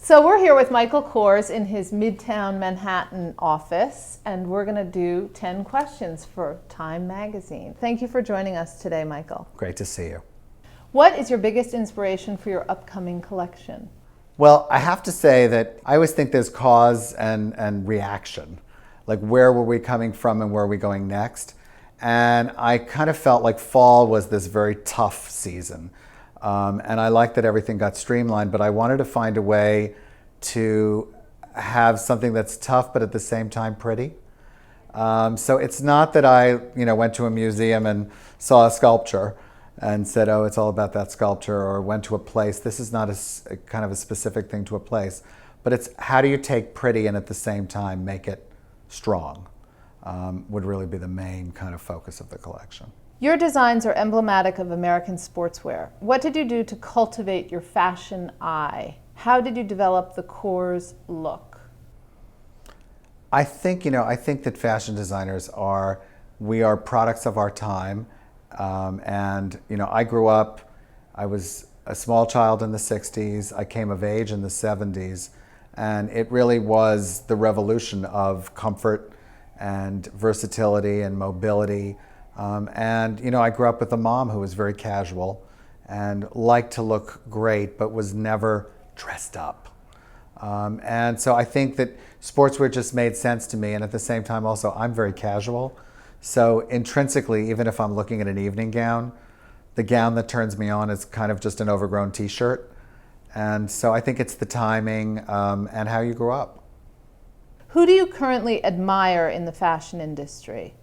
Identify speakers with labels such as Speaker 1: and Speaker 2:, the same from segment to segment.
Speaker 1: So we're here with Michael Kors in his Midtown Manhattan office, and we're going to do 10 questions for Time Magazine. Thank you for joining us today, Michael.
Speaker 2: Great to see you.
Speaker 1: What is your biggest inspiration for your upcoming collection?
Speaker 2: Well, I have to say that I always think there's cause and reaction. Like, where were we coming from and where are we going next? And I kind of felt like fall was this very tough season. And I like that everything got streamlined, but I wanted to find a way to have something that's tough, but at the same time pretty. So it's not that I went to a museum and saw a sculpture and said, oh, it's all about that sculpture, or went to a place. This is not a kind of a specific thing to a place, but it's how do you take pretty and at the same time make it strong, would really be the main kind of focus of the collection.
Speaker 1: Your designs are emblematic of American sportswear. What did you do to cultivate your fashion eye? How did you develop the Kors look?
Speaker 2: I think that fashion designers we are products of our time. And I grew up, I was a small child in the 60s, I came of age in the 70s, and it really was the revolution of comfort and versatility and mobility. And I grew up with a mom who was very casual and liked to look great, but was never dressed up. And so I think that sportswear just made sense to me, and at the same time also, I'm very casual. So intrinsically, even if I'm looking at an evening gown, the gown that turns me on is kind of just an overgrown t-shirt. And so I think it's the timing and how you grew up.
Speaker 1: Who do you currently admire in the fashion industry?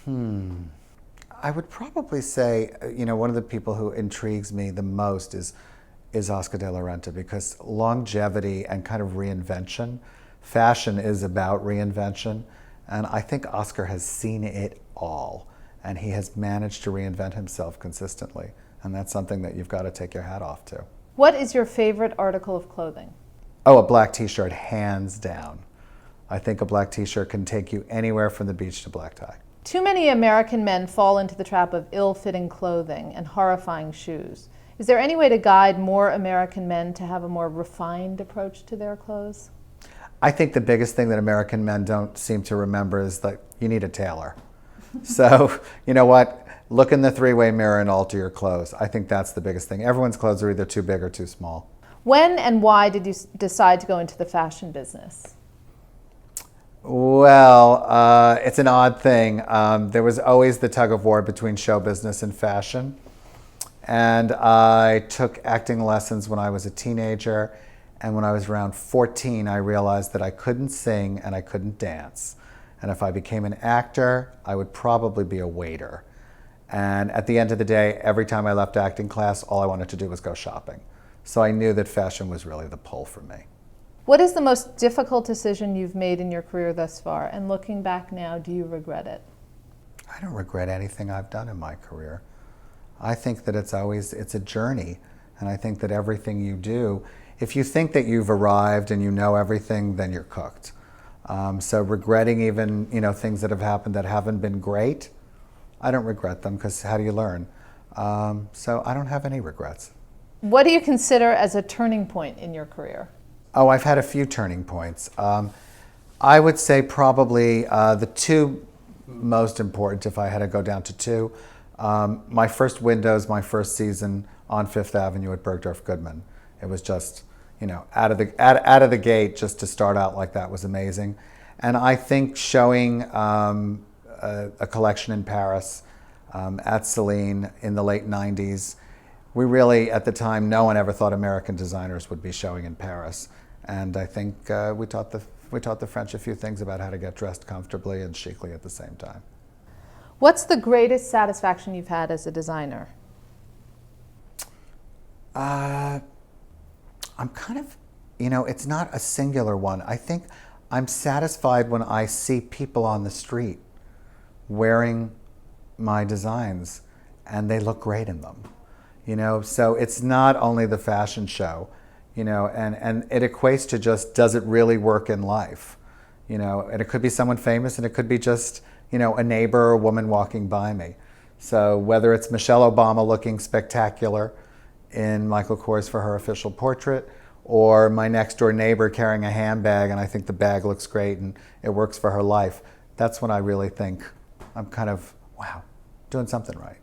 Speaker 2: I would probably say, one of the people who intrigues me the most is Oscar de la Renta, because longevity and kind of reinvention, fashion is about reinvention. And I think Oscar has seen it all, and he has managed to reinvent himself consistently. And that's something that you've got to take your hat off to.
Speaker 1: What is your favorite article of clothing?
Speaker 2: Oh, a black t-shirt, hands down. I think a black t-shirt can take you anywhere from the beach to black tie.
Speaker 1: Too many American men fall into the trap of ill-fitting clothing and horrifying shoes. Is there any way to guide more American men to have a more refined approach to their clothes?
Speaker 2: I think the biggest thing that American men don't seem to remember is that you need a tailor. So, you know what? Look in the three-way mirror and alter your clothes. I think that's the biggest thing. Everyone's clothes are either too big or too small.
Speaker 1: When and why did you decide to go into the fashion business?
Speaker 2: Well, it's an odd thing. There was always the tug of war between show business and fashion. And I took acting lessons when I was a teenager. And when I was around 14, I realized that I couldn't sing and I couldn't dance. And if I became an actor, I would probably be a waiter. And at the end of the day, every time I left acting class, all I wanted to do was go shopping. So I knew that fashion was really the pull for me.
Speaker 1: What is the most difficult decision you've made in your career thus far? And looking back now, do you regret it?
Speaker 2: I don't regret anything I've done in my career. I think that it's a journey. And I think that everything you do, if you think that you've arrived and you know everything, then you're cooked. So regretting even things that have happened that haven't been great, I don't regret them, because how do you learn? So I don't have any regrets.
Speaker 1: What do you consider as a turning point in your career?
Speaker 2: Oh, I've had a few turning points. I would say probably the two most important, if I had to go down to two. My first windows, my first season on Fifth Avenue at Bergdorf Goodman. It was just, out of the gate, just to start out like that was amazing. And I think showing a collection in Paris at Celine in the late 90s, we really, at the time, no one ever thought American designers would be showing in Paris. And I think we taught the French a few things about how to get dressed comfortably and chicly at the same time.
Speaker 1: What's the greatest satisfaction you've had as a designer?
Speaker 2: I'm kind of, it's not a singular one. I think I'm satisfied when I see people on the street wearing my designs and they look great in them. So it's not only the fashion show, and it equates to just, does it really work in life? And it could be someone famous, and it could be just, a neighbor or a woman walking by me. So whether it's Michelle Obama looking spectacular in Michael Kors for her official portrait, or my next door neighbor carrying a handbag and I think the bag looks great and it works for her life. That's when I really think I'm kind of, wow, doing something right.